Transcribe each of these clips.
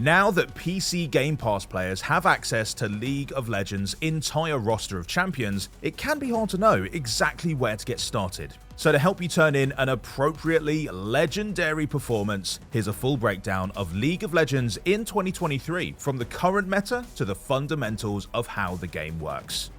Now that PC Game Pass players have access to League of Legends' entire roster of champions, it can be hard to know exactly where to get started. So to help you turn in an appropriately legendary performance, here's a full breakdown of League of Legends in 2023, from the current meta to the fundamentals of how the game works.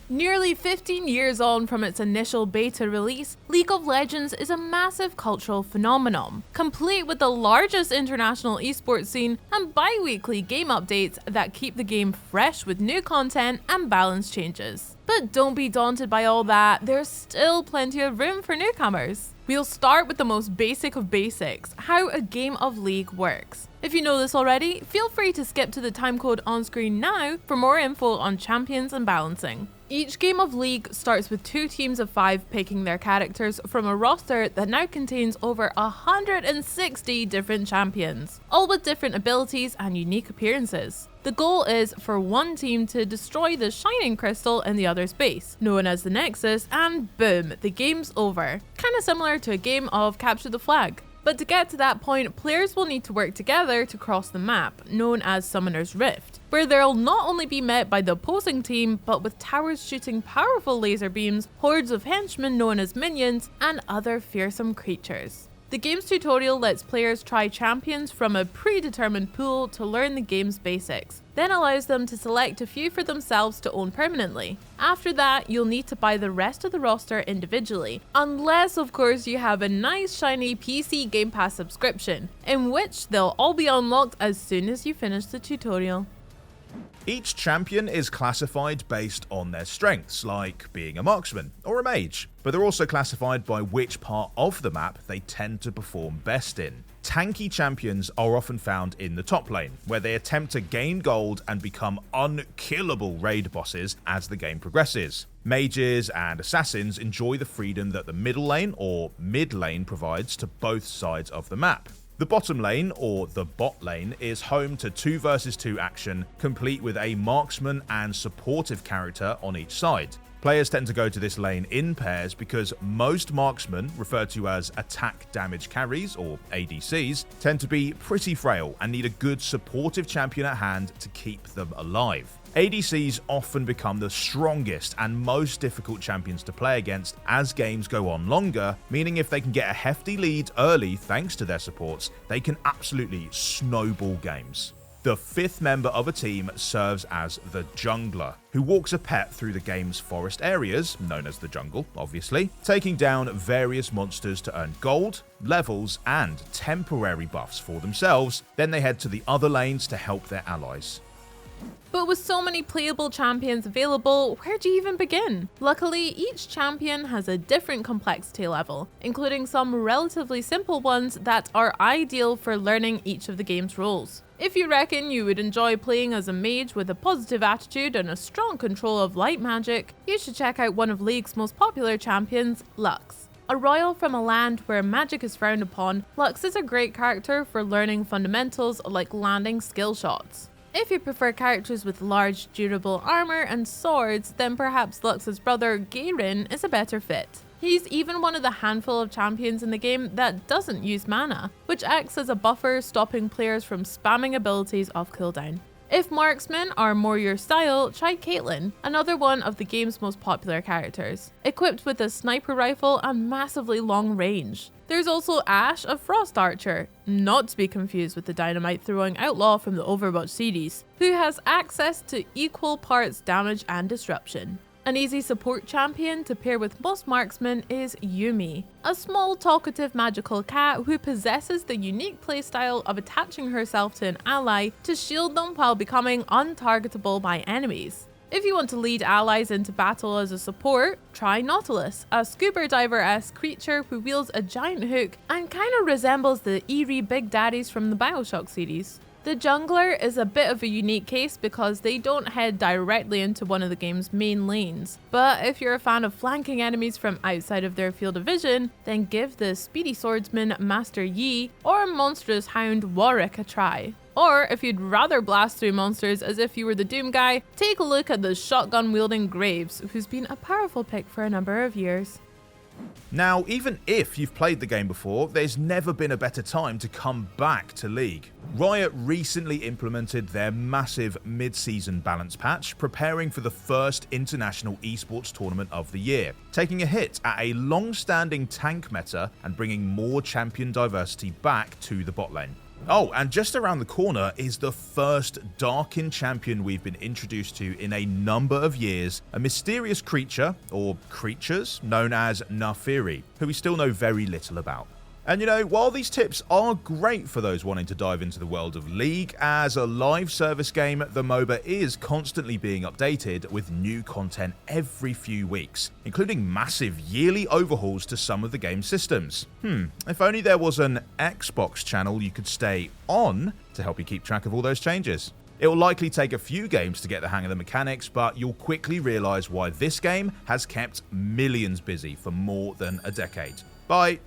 Nearly 15 years on from its initial beta release, League of Legends is a massive cultural phenomenon, complete with the largest international esports scene and bi-weekly game updates that keep the game fresh with new content and balance changes. But don't be daunted by all that, there's still plenty of room for newcomers. We'll start with the most basic of basics, how a game of League works. If you know this already, feel free to skip to the timecode on screen now for more info on champions and balancing. Each game of League starts with 2 teams of 5 picking their characters from a roster that now contains over 160 different champions, all with different abilities and unique appearances. The goal is for one team to destroy the shining crystal in the other's base, known as the Nexus, and boom, the game's over. Kinda similar to a game of Capture the Flag. But to get to that point, players will need to work together to cross the map, known as Summoner's Rift, where they'll not only be met by the opposing team, but with towers shooting powerful laser beams, hordes of henchmen known as minions, and other fearsome creatures. The game's tutorial lets players try champions from a predetermined pool to learn the game's basics, then allows them to select a few for themselves to own permanently. After that, you'll need to buy the rest of the roster individually, unless of course you have a nice shiny PC Game Pass subscription, in which they'll all be unlocked as soon as you finish the tutorial. Each champion is classified based on their strengths, like being a marksman or a mage, but they're also classified by which part of the map they tend to perform best in. Tanky champions are often found in the top lane, where they attempt to gain gold and become unkillable raid bosses as the game progresses. Mages and assassins enjoy the freedom that the middle lane or mid lane provides to both sides of the map. The bottom lane, or the bot lane, is home to 2 versus 2 action, complete with a marksman and supportive character on each side. Players tend to go to this lane in pairs because most marksmen, referred to as attack damage carries or ADCs, tend to be pretty frail and need a good supportive champion at hand to keep them alive. ADCs often become the strongest and most difficult champions to play against as games go on longer, meaning if they can get a hefty lead early thanks to their supports, they can absolutely snowball games. The 5th member of a team serves as the jungler, who walks a pet through the game's forest areas, known as the jungle, obviously, taking down various monsters to earn gold, levels, and temporary buffs for themselves. Then they head to the other lanes to help their allies. But with so many playable champions available, where do you even begin? Luckily, each champion has a different complexity level, including some relatively simple ones that are ideal for learning each of the game's roles. If you reckon you would enjoy playing as a mage with a positive attitude and a strong control of light magic, you should check out one of League's most popular champions, Lux. A royal from a land where magic is frowned upon, Lux is a great character for learning fundamentals like landing skill shots. If you prefer characters with large, durable armor and swords, then perhaps Lux's brother, Garen, is a better fit. He's even one of the handful of champions in the game that doesn't use mana, which acts as a buffer, stopping players from spamming abilities off cooldown. If marksmen are more your style, try Caitlyn, another one of the game's most popular characters, equipped with a sniper rifle and massively long range. There's also Ashe, a Frost Archer, not to be confused with the dynamite-throwing outlaw from the Overwatch series, who has access to equal parts damage and disruption. An easy support champion to pair with most marksmen is Yuumi, a small talkative magical cat who possesses the unique playstyle of attaching herself to an ally to shield them while becoming untargetable by enemies. If you want to lead allies into battle as a support, try Nautilus, a scuba diver-esque creature who wields a giant hook and kinda resembles the eerie big daddies from the Bioshock series. The jungler is a bit of a unique case because they don't head directly into one of the game's main lanes, but if you're a fan of flanking enemies from outside of their field of vision, then give the speedy swordsman Master Yi or monstrous hound Warwick a try. Or if you'd rather blast through monsters as if you were the Doom guy, take a look at the shotgun wielding Graves, who's been a powerful pick for a number of years. Now, even if you've played the game before, there's never been a better time to come back to League. Riot recently implemented their massive mid-season balance patch, preparing for the first international esports tournament of the year, taking a hit at a long-standing tank meta and bringing more champion diversity back to the bot lane. Oh, and just around the corner is the first Darkin champion we've been introduced to in a number of years, a mysterious creature, or creatures, known as Naafiri, who we still know very little about. And you know, while these tips are great for those wanting to dive into the world of League, as a live service game, the MOBA is constantly being updated with new content every few weeks, including massive yearly overhauls to some of the game's systems. If only there was an Xbox channel you could stay on to help you keep track of all those changes. It will likely take a few games to get the hang of the mechanics, but you'll quickly realize why this game has kept millions busy for more than a decade. Bye.